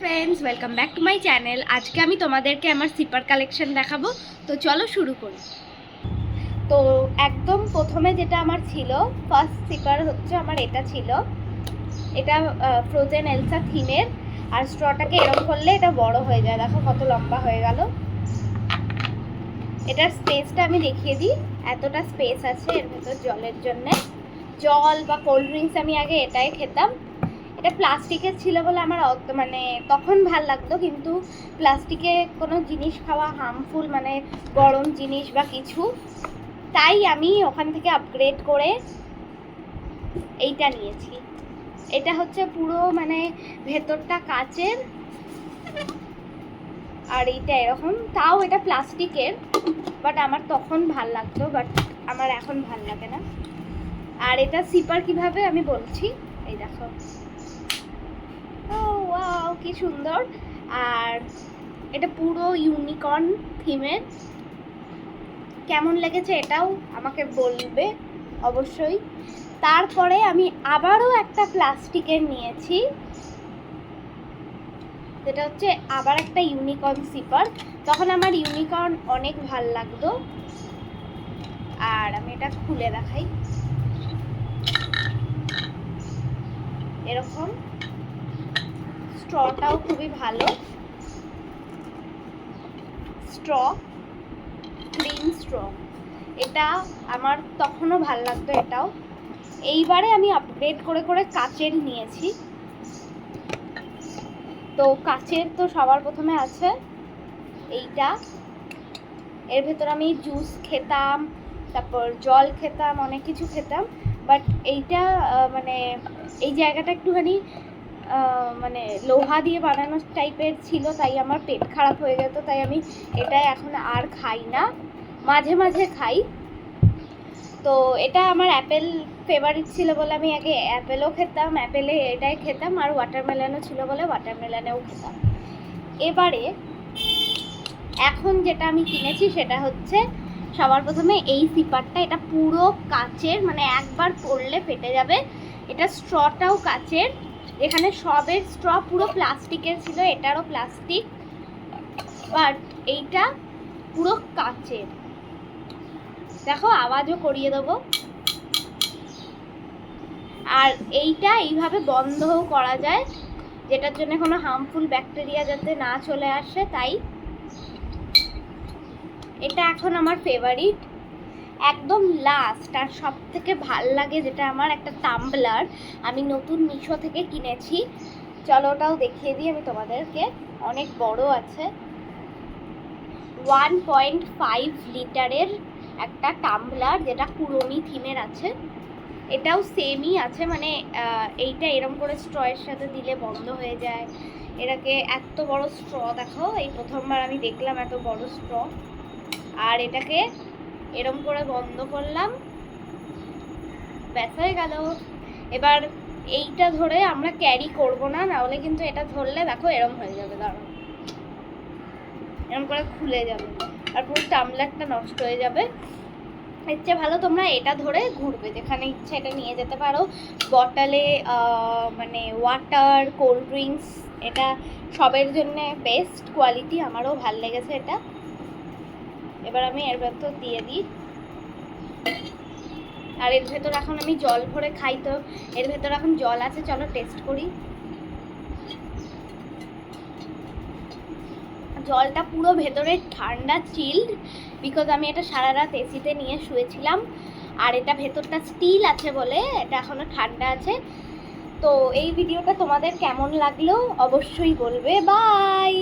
Friends, welcome back to my channel. আজকে আমি তোমাদেরকে আমার সিপার কালেকশন দেখাবো। তো চলো শুরু করি। তো একদম প্রথমে যেটা আমার ছিল, ফার্স্ট সিপার হচ্ছে আমার এটা ছিল। এটা ফ্রোজেন এলসা থিমের। আর স্ট্রটাকে এরকম করলে এটা বড় হয়ে যায়, দেখো কত লম্বা হয়ে গেল। এটার স্পেসটা আমি দেখিয়ে দিই। এতটা স্পেস আছে এর ভেতর জলের জন্যে। জল বা কোল্ড ড্রিঙ্কস আমি আগে এটাই খেতাম। এটা প্লাস্টিকের ছিল বলে আমার মানে তখন ভাল লাগতো, কিন্তু প্লাস্টিকে কোনো জিনিস খাওয়া হার্মফুল, মানে গরম জিনিস বা কিছু, তাই আমি ওখান থেকে আপগ্রেড করে এইটা নিয়েছি। এটা হচ্ছে পুরো মানে ভেতরটা কাচের, আর এইটা এরকম। তাও এটা প্লাস্টিকের, বাট আমার তখন ভাল লাগতো, বাট আমার এখন ভাল লাগে না। আর এটা সিপার কিভাবে আমি বলছি, এই দেখো, ও ওয়াও কি সুন্দর। আর এটা পুরো ইউনিকর্ন থিমের। কেমন লেগেছে এটাও আমাকে বলবে অবশ্যই। তারপরে আমি আবারও একটা প্লাস্টিকের নিয়েছি, যেটা হচ্ছে আবার একটা ইউনিকর্ন সিপার। তখন আমার ইউনিকর্ন অনেক ভাল লাগতো। আর আমি এটা খুলে দেখাই, এরকম। স্ট্রটাও খুবই ভালো, স্ট্র ক্লিন স্ট্র। এটা আমার তখনও ভাল লাগতো এটাও। এইবারে আমি আপগ্রেড করে করে কাচের নিয়েছি। তো কাচের তো সবার প্রথমে আছে এইটা। এর ভেতর আমি জুস খেতাম, তারপর জল খেতাম, অনেক কিছু খেতাম। বাট এইটা মানে এই জায়গাটা একটুখানি মানে লোহা দিয়ে বানানো টাইপের ছিল, তাই আমার পেট খারাপ হয়ে যেত, তাই আমি এটা এখন আর খাই না, মাঝে মাঝে খাই। তো এটা আমার অ্যাপেল ফেভারিট ছিল বলে আমি আগে অ্যাপেলও খেতাম, অ্যাপেলে এটাই খেতাম। আর ওয়াটারমেলনও ছিল বলে ওয়াটারমেলনেও খেতাম। এবারে এখন যেটা আমি কিনেছি সেটা হচ্ছে সবার প্রথমে এই সিপারটা। এটা পুরো কাচের, মানে একবার পড়লে ফেটে যাবে। এটা স্ট্রটাও কাচের। এখানে সবের স্ট্র পুরো প্লাস্টিকের ছিল, এটারও প্লাস্টিক, বাট এইটা পুরো কাচের। দেখো আওয়াজও করিয়ে দেবো। আর এইটা এইভাবে বন্ধও করা যায়, যেটার জন্য কোনো হার্মফুল ব্যাকটেরিয়া যাতে না চলে আসে, তাই এটা এখন আমার ফেভারিট। একদম লাস্ট আর সব থেকে ভাল লাগে যেটা আমার, একটা টাম্বলার আমি নতুন মিশো থেকে কিনেছি। চলো ওটাও দেখিয়ে দিই আমি তোমাদেরকে। অনেক বড় আছে, 1.5 লিটারের একটা টাম্বলার, যেটা পুরোমি থিমের আছে। এটাও সেমই আছে, মানে এইটা এরম করে স্ট্রয়ের সাথে দিলে বন্ধ হয়ে যায়। এটাকে এত বড় স্ট্র, দেখো এই প্রথমবার আমি দেখলাম এত বড় স্ট্র। আর এটাকে এরম করে বন্ধ করলাম, ব্যাস হয়ে গেল। এবার এইটা ধরে আমরা ক্যারি করব না, নাহলে কিন্তু এটা ধরলে দেখো এরম হয়ে যাবে, দাঁড়াও, এরম করে খুলে যাবে আর পুরো টাম্বলারটা নষ্ট হয়ে যাবে। এর চেয়ে ভালো তোমরা এটা ধরে ঘুরবে, যেখানে ইচ্ছা এটা নিয়ে যেতে পারো। বটলে মানে ওয়াটার, কোল্ড ড্রিঙ্কস, এটা সবের জন্য বেস্ট কোয়ালিটি। আমারও ভাল লেগেছে এটা। এবার আমি এর ভেতর দিয়ে দিই। আর এর ভেতর এখন আমি জল ভরে খাই, তো এর ভেতর এখন জল আছে, চলো টেস্ট করি। জলটা পুরো ভেতরে ঠান্ডা, চিল্ড, বিকজ আমি এটা সারা রাত এসিতে নিয়ে শুয়েছিলাম। আর এটা ভেতরটা স্টিল আছে বলে এটা এখনো ঠান্ডা আছে। তো এই ভিডিওটা তোমাদের কেমন লাগলো অবশ্যই বলবে। বাই।